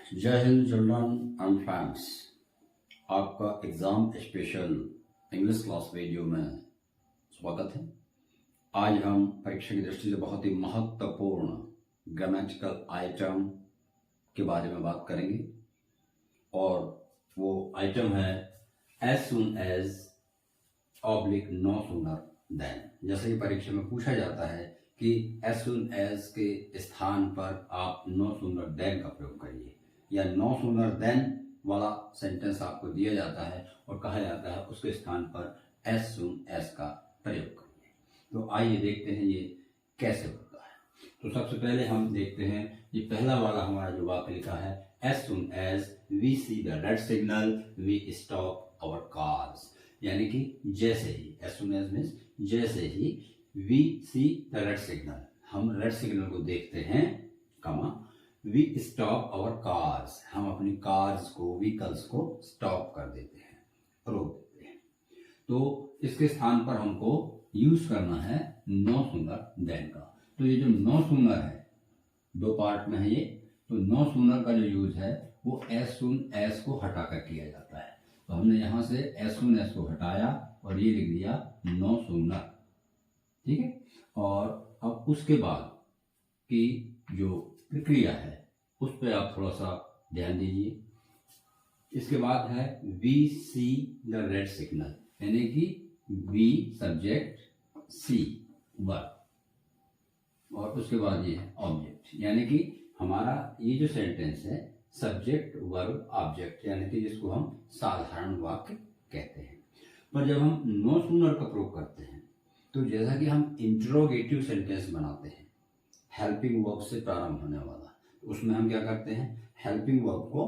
जय Hind children and friends. आपका exam special English class video में स्वागत है। आज हम परीक्षा की दृष्टि से बहुत ही महत्वपूर्ण ग्रामेटिकल आइटम के बारे में बात करेंगे और वो आइटम है as soon as oblique no sooner than. जैसे कि परीक्षा में पूछा जाता है कि एज सुन एज के स्थान पर आप नो सूनर देन का प्रयोग करिए या नो सूनर देन वाला सेंटेंस आपको दिया जाता है और कहा जाता है उसके स्थान पर एज सुन एज का प्रयोग करिए। तो आइए देखते हैं ये कैसे होता है। तो सबसे पहले हम देखते हैं ये पहला वाला हमारा जो वाक्य लिखा है, as soon as we see the red signal we stop our cars. यानी कि जैसे ही, एज सुन एज मीन्स जैसे ही, we see the red signal, हम रेड सिग्नल को देखते हैं, कमा वी स्टॉप आवर कार्स, हम अपनी कार्स को, व्हीकल्स को स्टॉप कर देते हैं, रोक देते हैं। तो इसके स्थान पर हमको यूज करना है नो सूनर देन का। तो ये जो नो सूनर है, दो पार्ट में है ये, तो नो सूनर का जो यूज है वो एज सुन एज को हटाकर किया जाता है। तो हमने यहां से एज सुन एज को हटाया और ये लिख दिया नो सूनर, ठीक है। और अब उसके बाद की जो प्रक्रिया है उस पर आप थोड़ा सा ध्यान दीजिए। इसके बाद है we see the red signal, यानी कि वी सब्जेक्ट, सी वर्ब, और उसके बाद ये है ऑब्जेक्ट, यानी कि हमारा ये जो सेंटेंस है सब्जेक्ट वर्ब ऑब्जेक्ट, यानी कि जिसको हम साधारण वाक्य कहते हैं। पर जब हम नो सूनर का प्रयोग करते हैं तो जैसा कि हम इंट्रोगेटिव सेंटेंस बनाते हैं, हेल्पिंग वर्ब से प्रारंभ होने वाला, उसमें हम क्या करते हैं, हेल्पिंग वर्ब को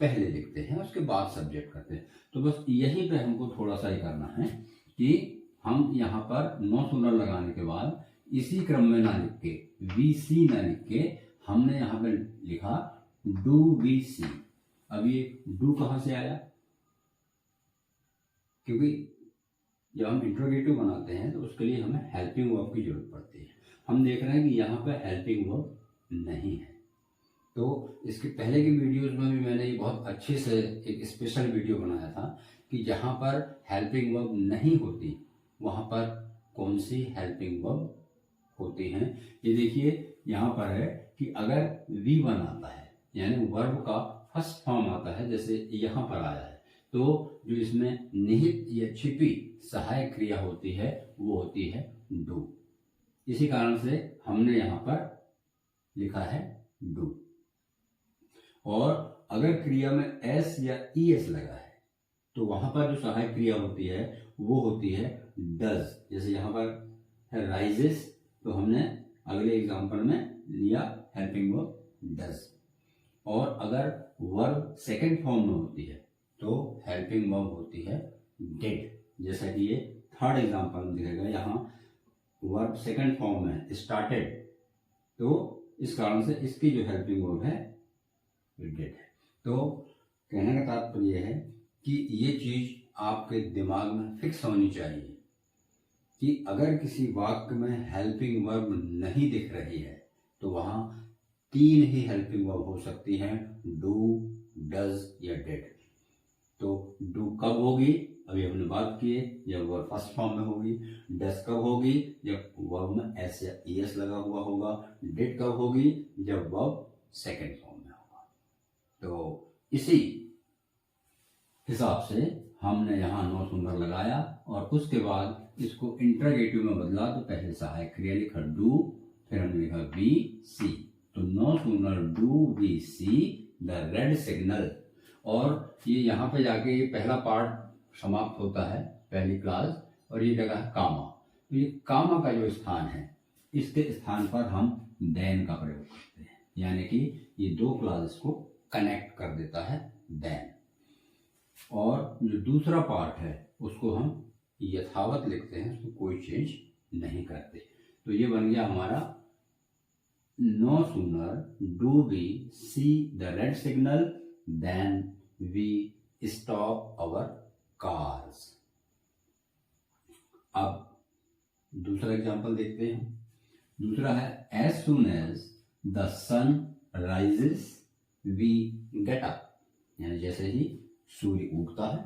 पहले लिखते हैं, उसके बाद सब्जेक्ट करते हैं। तो बस यहीं पे हमको थोड़ा सा ही करना है कि हम यहाँ पर नो सूनर लगाने के बाद इसी क्रम में ना लिख के, वी सी ना लिख के, हमने यहाँ पे लिखा डू वी सी। अब ये डू कहाँ से आया? क्योंकि जब हम इंट्रोगेटिव बनाते हैं तो उसके लिए हमें हेल्पिंग वर्ब की जरूरत पड़ती है। हम देख रहे हैं कि यहाँ पे हेल्पिंग वर्ब नहीं है। तो इसके पहले की वीडियोस में भी मैंने ये बहुत अच्छे से एक स्पेशल वीडियो बनाया था कि जहाँ पर हेल्पिंग वर्ब नहीं होती वहाँ पर कौन सी हेल्पिंग वर्ब होती हैं। ये देखिए यहाँ पर है कि अगर V1 आता है, यानी वर्ब का फर्स्ट फॉर्म आता है, जैसे यहाँ पर आया है, तो जो इसमें निहित या छिपी सहायक क्रिया होती है वो होती है डू। इसी कारण से हमने यहाँ पर लिखा है डू। और अगर क्रिया में एस या ई एस लगा है तो वहां पर जो सहायक क्रिया होती है वो होती है डज। जैसे यहाँ पर है राइजेस, तो हमने अगले एग्जांपल में लिया हेल्पिंग वर्ब डज। और अगर वर्ब सेकंड फॉर्म में होती है तो हेल्पिंग वर्ब होती है डिड। जैसा कि ये थर्ड एग्जांपल में दिखेगा, यहाँ वर्ब सेकंड फॉर्म में स्टार्टेड, तो इस कारण से इसकी जो हेल्पिंग वर्ब है डिड है। तो कहने का तात्पर्य है कि ये चीज आपके दिमाग में फिक्स होनी चाहिए कि अगर किसी वाक्य में हेल्पिंग वर्ब नहीं दिख रही है तो वहां तीन ही हेल्पिंग वर्ब हो सकती हैं, डू, डज या डिड। तो डू कब होगी, अभी हमने बात की है, जब वर्ब फर्स्ट फॉर्म में होगी। डज कब होगी, जब वर्ब में एस या ईएस लगा हुआ होगा। डिड कब होगी, जब वर्ब सेकंड फॉर्म में होगा। तो इसी हिसाब से हमने यहाँ नो सूनर लगाया और उसके बाद इसको इंट्रोगेटिव में बदला। तो पहले सहायक क्रिया लिखा डू, फिर हमने लिखा वी सी। तो no sooner do we see the red signal. और ये यहाँ पे जाके ये पहला पार्ट समाप्त होता है, पहली क्लास, और ये जगह है कामा। तो ये कामा का जो स्थान है, इसके स्थान पर हम देन का प्रयोग करते हैं, यानी कि ये दो क्लास को कनेक्ट कर देता है देन। और जो दूसरा पार्ट है उसको हम यथावत लिखते हैं, उसको कोई चेंज नहीं करते। तो ये बन गया हमारा no sooner do we see the red signal then we stop our cars. अब दूसरा एग्जांपल देखते हैं। दूसरा है as soon as the sun rises we get up, यानी जैसे ही सूर्य उगता है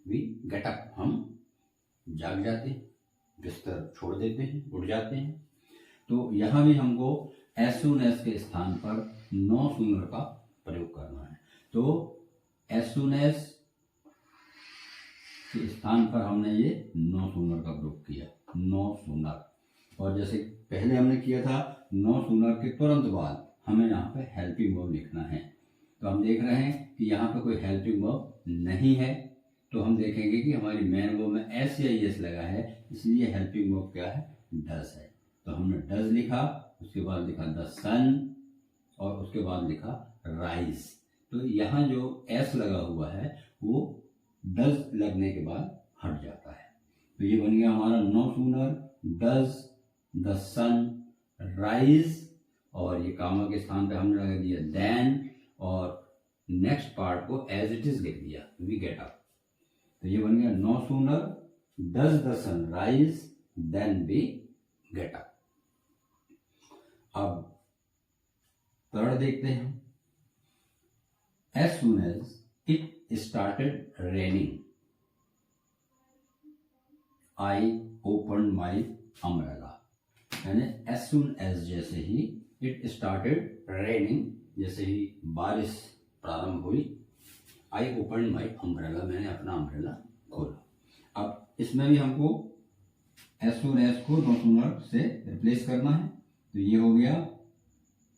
वी गेट अप, हम जाग जाते हैं, बिस्तर छोड़ देते हैं, उठ जाते हैं। तो यहाँ भी हमको एज सून एज के स्थान पर नो सूनर का प्रयोग करना है। तो एज सून एज के स्थान पर हमने ये नो सूनर का प्रयोग किया, नो सूनर। और जैसे पहले हमने किया था नो सूनर के तुरंत बाद हमें यहाँ पे हेल्पिंग वर्ब लिखना है। तो हम देख रहे हैं कि यहाँ पे कोई हेल्पिंग वर्ब नहीं है, तो हम देखेंगे कि हमारी मेन वर्ब में एस या एस लगा है, इसलिए हेल्पिंग वर्ब क्या है, डज है। तो हमने डज लिखा, उसके बाद लिखा द सन, और उसके बाद लिखा राइज। तो यहाँ जो एस लगा हुआ है वो डज लगने के बाद हट जाता है। तो ये बन गया हमारा no sooner does the sun rise, और ये कामा के स्थान पे हमने लगा दिया देन, और नेक्स्ट पार्ट को एज इट इज लिख दिया वी गेट अप। तो ये बन गया no sooner does the sun rise then we get up. अब थर्ड देखते हैं। As soon as it started raining I open my umbrella, यानी एज सून एज जैसे ही इट स्टार्टेड रेनिंग, जैसे ही बारिश प्रारंभ हुई, आई ओपन माई अम्ब्रेला, मैंने अपना अम्ब्रेला खोला। अब इसमें भी हमको एज सून एज को नो सूनर से रिप्लेस करना है। तो ये हो गया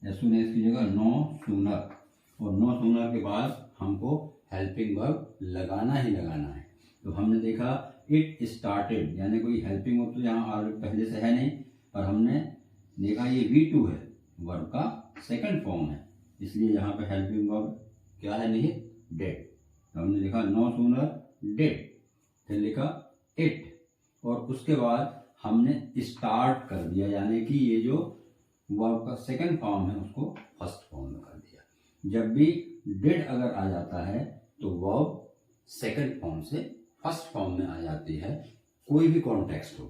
एज सून एज की जगह नो सूनर, और नो सूनर के बाद हमको हेल्पिंग वर्ब लगाना ही लगाना है। तो हमने देखा इट स्टार्टेड, यानी कोई हेल्पिंग वर्ब तो यहाँ ऑलरेडी पहले से है नहीं, पर हमने देखा ये V2 है, वर्ब का सेकंड फॉर्म है, इसलिए यहाँ पे हेल्पिंग वर्ब क्या है, नहीं डेड। तो हमने लिखा नो सूनर डेड, फिर लिखा इट, और उसके बाद हमने स्टार्ट कर दिया, यानी कि ये जो वर्ब का सेकंड फॉर्म है उसको फर्स्ट फॉर्म में कर दिया। जब भी डेड अगर आ जाता है तो वर्ब सेकंड फॉर्म से फर्स्ट फॉर्म में आ जाती है, कोई भी कॉन्टेक्स्ट हो।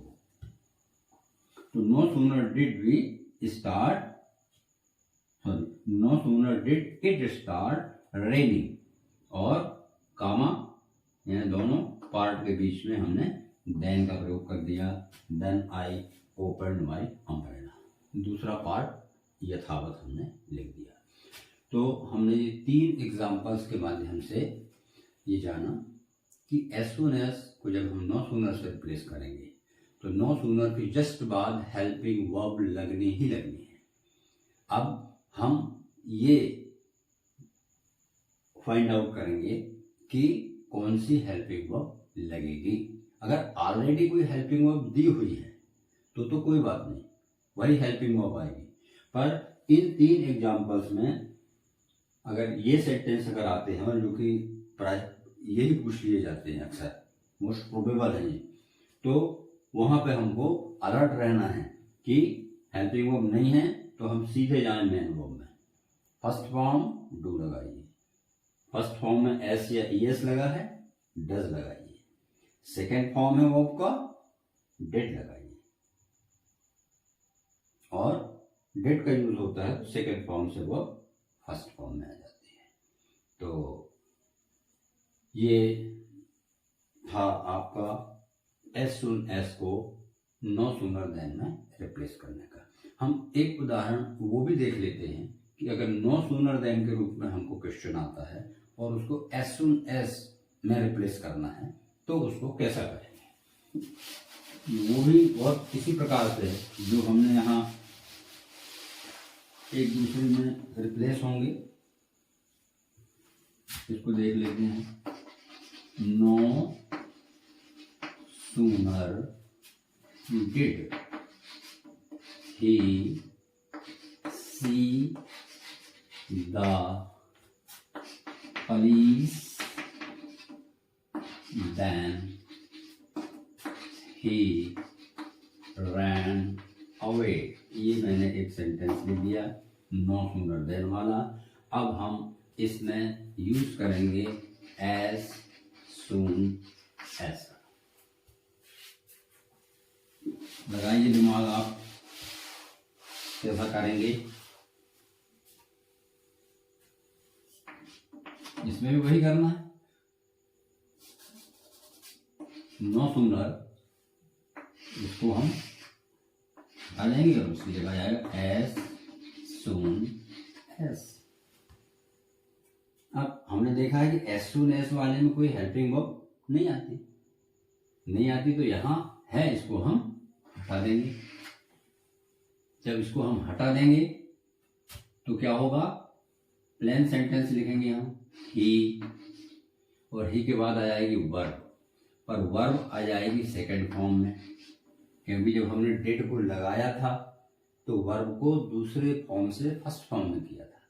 तो no sooner did we start, sorry, no sooner did it start raining, और कामा यानी दोनों पार्ट के बीच में हमने देन का प्रयोग कर दिया, then I open my umbrella. दूसरा पार्ट यथावत हमने लिख दिया। तो हमने ये 3 एग्जाम्पल्स के माध्यम से ये जाना कि एज सून एज को जब हम नो सूनर से रिप्लेस करेंगे तो नो सूनर के जस्ट बाद हेल्पिंग वर्ब लगनी ही लगनी है। अब हम ये फाइंड आउट करेंगे कि कौन सी हेल्पिंग वर्ब लगेगी। अगर ऑलरेडी कोई हेल्पिंग वर्ब दी हुई है तो कोई बात नहीं, वही हेल्पिंग वर्ब आएगी। पर इन 3 एग्जाम्पल्स में अगर ये सेंटेंस अगर आते हैं, जो कि प्राय यही पूछ लिए जाते हैं अक्सर, मोस्ट प्रोबेबल है ये, तो वहां पे हमको अलर्ट रहना है कि हेल्पिंग वर्ब नहीं है तो हम सीधे जाएं मेन वर्ब में। फर्स्ट फॉर्म डू लगाइए, फर्स्ट फॉर्म में एस या ईएस लगा है, डज लगाइए। सेकेंड फॉर्म है वर्ब का, डेड लगाइए, और डेड का यूज होता है तो सेकेंड फॉर्म से वर्ब फर्स्ट फॉर्म में आ जाती है। तो ये था आपका एज सून एज को नो सूनर देन में रिप्लेस करने का। हम एक उदाहरण वो भी देख लेते हैं कि अगर नो सूनर देन के रूप में हमको क्वेश्चन आता है और उसको एज सून एज में रिप्लेस करना है तो उसको कैसा करेंगे। वो भी बहुत इसी प्रकार से जो हमने यहाँ एक दूसरे में रिप्लेस होंगे, इसको देख लेते हैं। No sooner did he see the police then he ran away. ये मैंने एक सेंटेंस लिख दिया नो सूनर देन वाला। अब हम इसमें यूज करेंगे एज सून एज। लगाइए दिमाग आप कैसा करेंगे। इसमें भी वही करना है। नो सूनर इसको हम हटा देंगे और उसकी जगह आएगा एस सून एस। अब हमने देखा है कि एस सून एस वाले में कोई हेल्पिंग वर्ब नहीं आती, तो यहां है, इसको हम हटा देंगे। जब इसको हम हटा देंगे तो क्या होगा, प्लेन सेंटेंस लिखेंगे हम, ही, और ही के बाद आ जाएगी वर्ब, पर वर्ब आ जाएगी सेकंड फॉर्म में, क्योंकि जब हमने डेट को लगाया था तो वर्ब को दूसरे फॉर्म से फर्स्ट फॉर्म में किया था।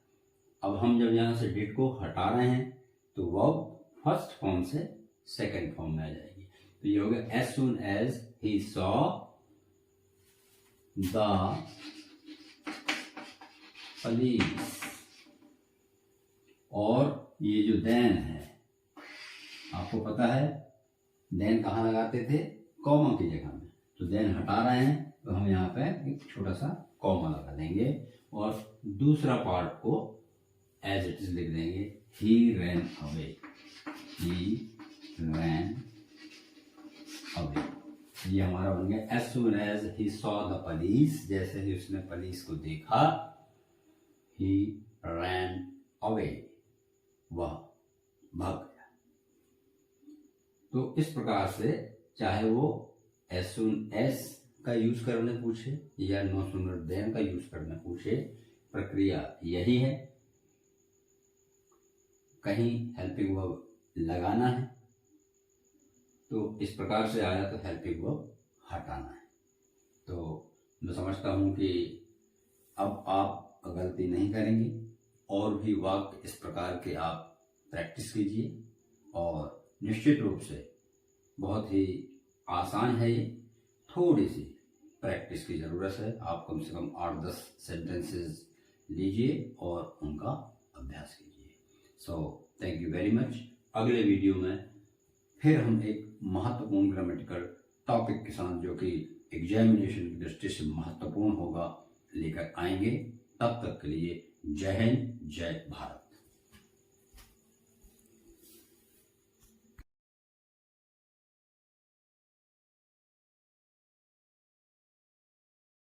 अब हम जब यहाँ से डेट को हटा रहे हैं तो वर्ब फर्स्ट फॉर्म से सेकंड फॉर्म में आ जाएगी। तो ये हो गया as soon as he saw the police. और ये जो देन है, आपको पता है देन कहाँ लगाते थे, कॉमा की जगह में, तो देन हटा रहे हैं तो हम यहाँ पे एक छोटा सा कॉमा लगा देंगे और दूसरा पार्ट को एज इट इज लिख देंगे, ही रैन अवे, ही रैन अवे। ये हमारा बन गया as soon as he saw the police, जैसे ही उसने पुलिस को देखा, ही रैन अवे, वह भाग गया। तो इस प्रकार से चाहे वो एज सून एज का यूज करने पूछे या नो सूनर देन का यूज करने पूछे, प्रक्रिया यही है। कहीं हेल्पिंग वर्ब लगाना है तो इस प्रकार से आया तो हेल्पिंग वर्ब हटाना है। तो मैं समझता हूं कि अब आप गलती नहीं करेंगे, और भी वाक्य इस प्रकार के आप प्रैक्टिस कीजिए, और निश्चित रूप से बहुत ही आसान है ये, थोड़ी सी प्रैक्टिस की ज़रूरत है। आप कम से कम 8-10 सेंटेंसेस लीजिए और उनका अभ्यास कीजिए। So thank you very much. अगले वीडियो में फिर हम एक महत्वपूर्ण ग्रामेटिकल टॉपिक के साथ, जो कि एग्जामिनेशन की दृष्टि से महत्वपूर्ण होगा, लेकर आएंगे। तब तक के लिए जय हिंद, जय भारत।